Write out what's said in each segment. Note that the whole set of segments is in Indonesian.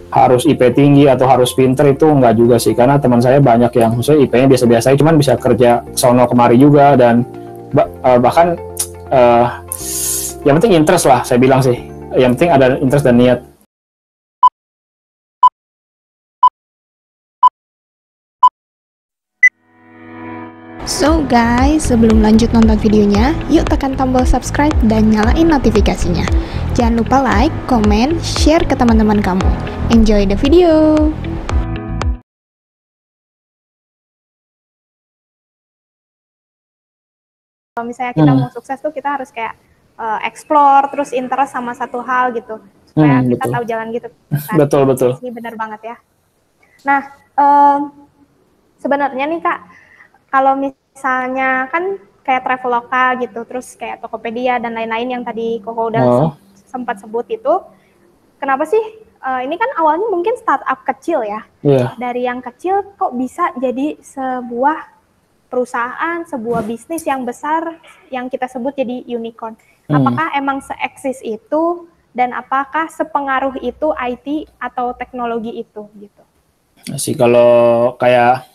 harus IP tinggi atau harus pinter, itu enggak juga sih, karena teman saya banyak yang misalnya IP-nya biasa-biasa cuman bisa kerja sono kemari juga, dan bahkan yang penting interest lah, saya bilang sih, yang penting ada interest dan niat. So guys, sebelum lanjut nonton videonya, yuk tekan tombol subscribe dan nyalain notifikasinya. Jangan lupa like, comment, share ke teman-teman kamu. Enjoy the video! Kalau misalnya kita mau sukses tuh kita harus kayak explore, terus interest sama satu hal gitu, supaya kita tahu jalan gitu. Betul. Ini benar banget ya. Nah, sebenarnya nih Kak, kalau misalnya kan kayak Traveloka gitu, terus kayak Tokopedia dan lain-lain yang tadi Koko udah sempat sebut itu, kenapa sih ini kan awalnya mungkin startup kecil ya, dari yang kecil kok bisa jadi sebuah perusahaan, sebuah bisnis yang besar yang kita sebut jadi unicorn. Apakah emang se-eksis itu, dan apakah sepengaruh itu IT atau teknologi itu gitu? Sih kalau kayak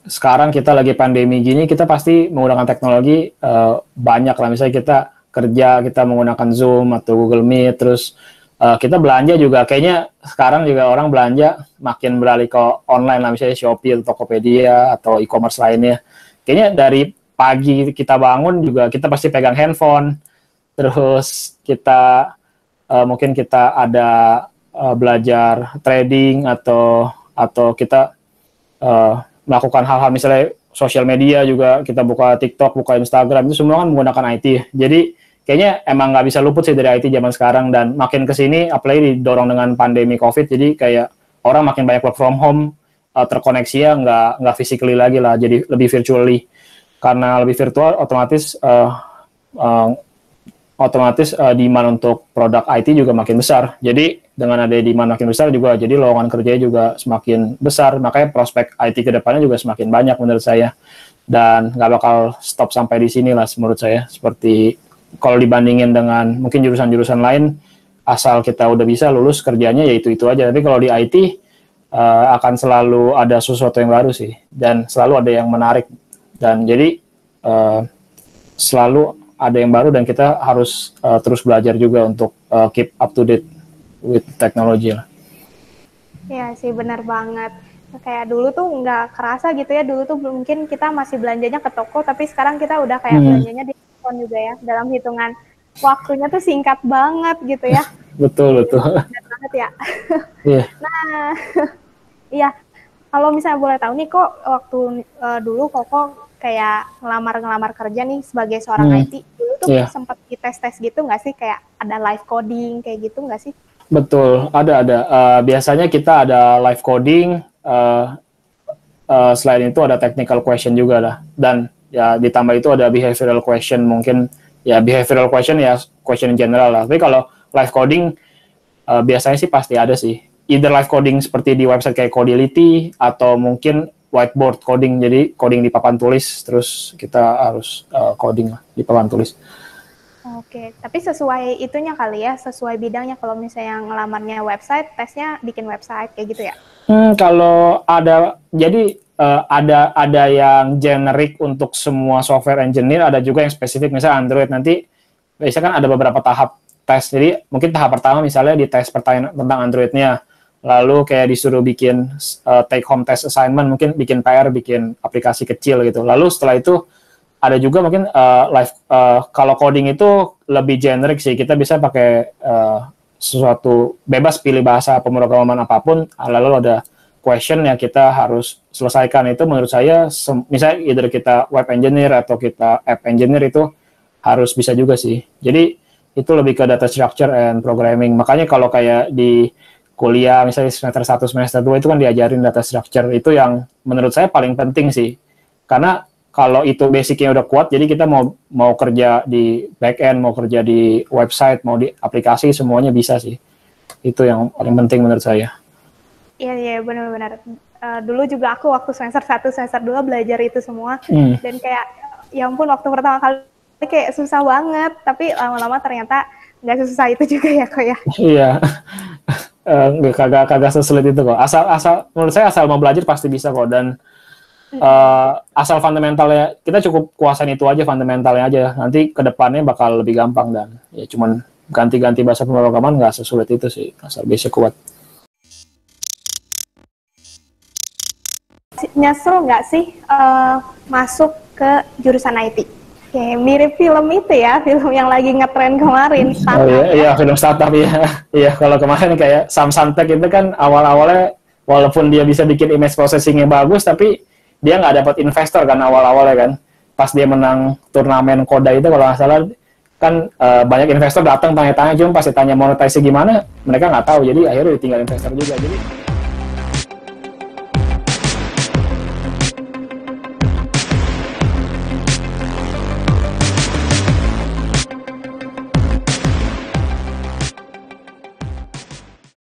sekarang kita lagi pandemi gini, kita pasti menggunakan teknologi banyak lah. Misalnya kita kerja, kita menggunakan Zoom atau Google Meet, terus kita belanja juga, kayaknya sekarang juga orang belanja makin beralih ke online lah, misalnya Shopee atau Tokopedia atau e-commerce lainnya. Kayaknya dari pagi kita bangun juga kita pasti pegang handphone, terus kita mungkin kita ada belajar trading atau kita melakukan hal-hal misalnya sosial media juga, kita buka TikTok, buka Instagram, itu semua kan menggunakan IT. Jadi kayaknya emang nggak bisa luput sih dari IT zaman sekarang, dan makin kesini apalagi didorong dengan pandemi COVID, jadi kayak orang makin banyak work from home, terkoneksi ya nggak physically lagi lah, jadi lebih virtually. Karena lebih virtual otomatis demand untuk produk IT juga makin besar. Jadi dengan ada demand makin besar juga, jadi lowongan kerjanya juga semakin besar, makanya prospek IT ke depannya juga semakin banyak menurut saya. Dan nggak bakal stop sampai di sini lah menurut saya. Seperti kalau dibandingin dengan mungkin jurusan-jurusan lain, asal kita udah bisa lulus kerjanya ya itu aja. Tapi kalau di IT akan selalu ada sesuatu yang baru sih, dan selalu ada yang menarik, dan jadi selalu ada yang baru, dan kita harus terus belajar juga untuk keep up to date with technology lah. Ya sih, benar banget. Kayak dulu tuh nggak kerasa gitu ya, dulu tuh mungkin kita masih belanjanya ke toko, tapi sekarang kita udah kayak belanjanya di handphone juga ya, dalam hitungan waktunya tuh singkat banget gitu ya. Betul. Benar banget ya. Nah, iya, kalau misalnya boleh tahu nih kok, waktu dulu Koko kayak ngelamar kerja nih sebagai seorang IT, dulu tuh sempat dites gitu nggak sih, kayak ada live coding kayak gitu nggak sih? Betul, ada. Biasanya kita ada live coding, selain itu ada technical question juga lah, dan ya ditambah itu ada behavioral question, mungkin ya behavioral question ya question in general lah. Tapi kalau live coding biasanya sih pasti ada sih, either live coding seperti di website kayak Codility, atau mungkin whiteboard coding, jadi coding di papan tulis, terus kita harus coding lah di papan tulis. Oke, tapi sesuai itunya kali ya, sesuai bidangnya. Kalau misalnya ngelamarnya website, tesnya bikin website kayak gitu ya? Kalau ada, jadi ada yang generik untuk semua software engineer, ada juga yang spesifik, misalnya Android. Nanti biasanya kan ada beberapa tahap tes, jadi mungkin tahap pertama misalnya di tes pertanyaan tentang Androidnya, lalu kayak disuruh bikin take home test assignment, mungkin bikin PR, bikin aplikasi kecil gitu. Lalu setelah itu ada juga mungkin kalau coding itu lebih generik sih, kita bisa pakai sesuatu bebas, pilih bahasa pemrograman apapun, lalu ada question yang kita harus selesaikan. Itu menurut saya, misalnya either kita web engineer atau kita app engineer, itu harus bisa juga sih. Jadi itu lebih ke data structure and programming. Makanya kalau kayak di kuliah misalnya semester 1, semester 2 itu kan diajarin data structure, itu yang menurut saya paling penting sih. Karena kalau itu basicnya udah kuat, jadi kita mau kerja di back end, mau kerja di website, mau di aplikasi, semuanya bisa sih. Itu yang paling penting menurut saya. Iya, benar-benar. Dulu juga aku waktu semester 1, semester 2 belajar itu semua, dan kayak, ya ampun, waktu pertama kali kayak susah banget, tapi lama-lama ternyata nggak sesusah itu juga ya kok ya. Iya. Nggak, kagak sesulit itu kok. Menurut saya asal mau belajar pasti bisa kok. Dan asal fundamentalnya kita cukup kuasain itu aja, fundamentalnya aja. Nanti kedepannya bakal lebih gampang. Dan ya cuman ganti-ganti bahasa pemrograman nggak sesulit itu sih, asal basic kuat. Nyesel nggak sih masuk ke jurusan IT? Kayak mirip film itu ya, film yang lagi ngetren kemarin. Oh iya, film startup ya. Iya, kalau kemarin kayak Samsung itu kan awal-awalnya walaupun dia bisa bikin image processing-nya bagus, tapi dia nggak dapat investor kan awal-awalnya kan. Pas dia menang turnamen Koda itu kalau nggak salah kan banyak investor datang tanya-tanya, cuma pas ditanya monetasi gimana, mereka nggak tahu. Jadi akhirnya ditinggal investor juga. Jadi